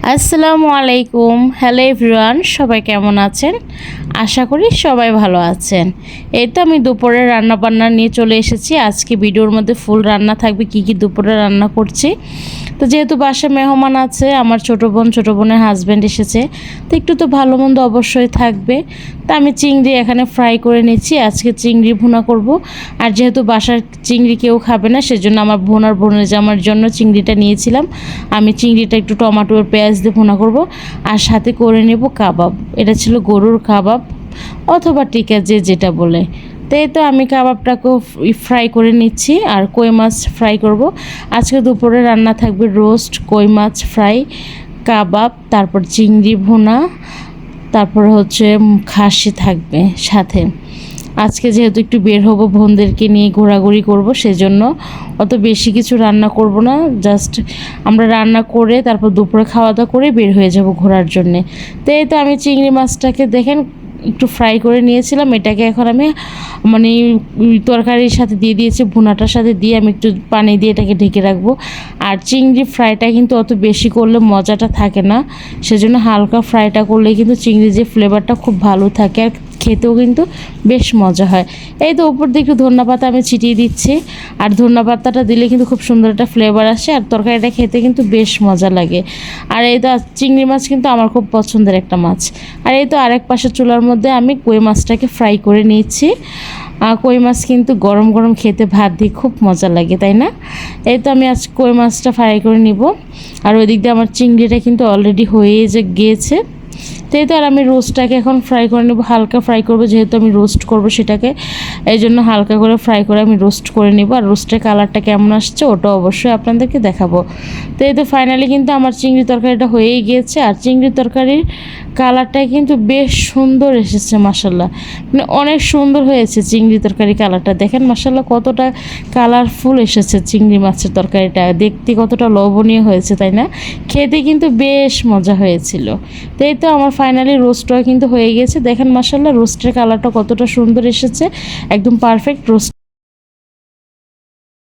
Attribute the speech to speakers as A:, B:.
A: আসসালামু আলাইকুম। Hello everyone, সবাই কেমন আছেন? আশা করি সবাই ভালো আছেন। এই তো আমি দুপুরে রান্না বান্না নিয়ে চলে এসেছি। আজকে ভিডিওর মধ্যে ফুল রান্না থাকবে, কি কি দুপুরে রান্না করছি। তো যেহেতু বাসায় মেহমান আছে, আমার ছোটো বোনের হাজব্যান্ড এসেছে, তো একটু তো ভালো মন্দ অবশ্যই থাকবে। তা আমি চিংড়ি এখানে ফ্রাই করে নিচ্ছি। আজকে চিংড়ি ভুনা করব। আর যেহেতু বাসার চিংড়ি কেউ খাবে না, সেজন্য আমার বোন আর বোনের জামার জন্য চিংড়িটা নিয়েছিলাম। আমি চিংড়িটা একটু টমেটো আর পেঁয়াজ দিয়ে ভুনা করব, আর সাথে করে নেব কাবাব। এটা ছিল গরুর কাবাব অথবা টিকা, যে যেটা বলে। তো এই তো আমি কাবাবটাকেও ফ্রাই করে নিচ্ছি, আর কই মাছ ফ্রাই করব। আজকে দুপুরে রান্না থাকবে রোস্ট, কই মাছ ফ্রাই, কাবাব, তারপর চিংড়ি ভুনা, তারপর হচ্ছে খাসি থাকবে সাথে। আজকে যেহেতু একটু বের হব, বোনদেরকে নিয়ে ঘোরাঘুরি করব, সেজন্য অত বেশি কিছু রান্না করব না। জাস্ট আমরা রান্না করে তারপর দুপুরে খাওয়া দাওয়া করে বের হয়ে যাব ঘোরার জন্যে। তো এই তো আমি চিংড়ি মাছটাকে দেখেন একটু ফ্রাই করে নিয়েছিলাম। এটাকে এখন আমি মানে তরকারির সাথে দিয়ে দিয়েছি, ভুনাটার সাথে দিয়ে আমি একটু পানি দিয়ে এটাকে ঢেকে রাখবো। আর চিংড়ি ফ্রাইটা কিন্তু অত বেশি করলে মজাটা থাকে না, সেজন্য হালকা ফ্রাইটা করলে কিন্তু চিংড়ির যে ফ্লেভারটা খুব ভালো থাকে, আর খেতেও কিন্তু বেশ মজা হয়। এই তো উপর দিয়ে একটু ধন্যপাতা আমি ছিটিয়ে দিচ্ছি, আর ধন্যপাতাটা দিলে কিন্তু খুব সুন্দর একটা ফ্লেভার আসে, আর তরকারিটা খেতে কিন্তু বেশ মজা লাগে। আর এই তো চিংড়ি মাছ কিন্তু আমার খুব পছন্দের একটা মাছ। আর এই তো আরেক পাশে চুলার মধ্যে আমি কই মাছটাকে ফ্রাই করে নিচ্ছি। কই মাছ কিন্তু গরম গরম খেতে ভাত দিয়ে খুব মজা লাগে, তাই না? এই তো আমি আজ কই মাছটা ফ্রাই করে নিব, আর ওই দিক দিয়ে আমার চিংড়িটা কিন্তু অলরেডি হয়ে গিয়েছে। তো এই তো আর আমি রোস্টটাকে এখন ফ্রাই করে নেব, হালকা ফ্রাই করব, যেহেতু আমি রোস্ট করব সেটাকে, এই জন্য হালকা করে ফ্রাই করে আমি রোস্ট করে নেব। আর রোস্টের কালারটা কেমন আসছে ওটা অবশ্যই আপনাদেরকে দেখাবো। তো এই তো ফাইনালি কিন্তু আমার চিংড়ি তরকারিটা হয়েই গিয়েছে, আর চিংড়ি তরকারির কালারটাই কিন্তু বেশ সুন্দর এসেছে মাশাল্লাহ, মানে অনেক সুন্দর হয়েছে চিংড়ি তরকারি কালারটা। দেখেন মাশাল্লাহ কতটা কালারফুল এসেছে চিংড়ি মাছের তরকারিটা, দেখতে কতটা লোভনীয় হয়েছে, তাই না? খেতে কিন্তু বেশ মজা হয়েছিল। তো এই তো আমার ফাইনালি রোস্টটা কিন্তু হয়ে গেছে। দেখেন মাশাল্লাহ রোস্টের কালারটা কতটা সুন্দর এসেছে, একদম পারফেক্ট রোস্ট।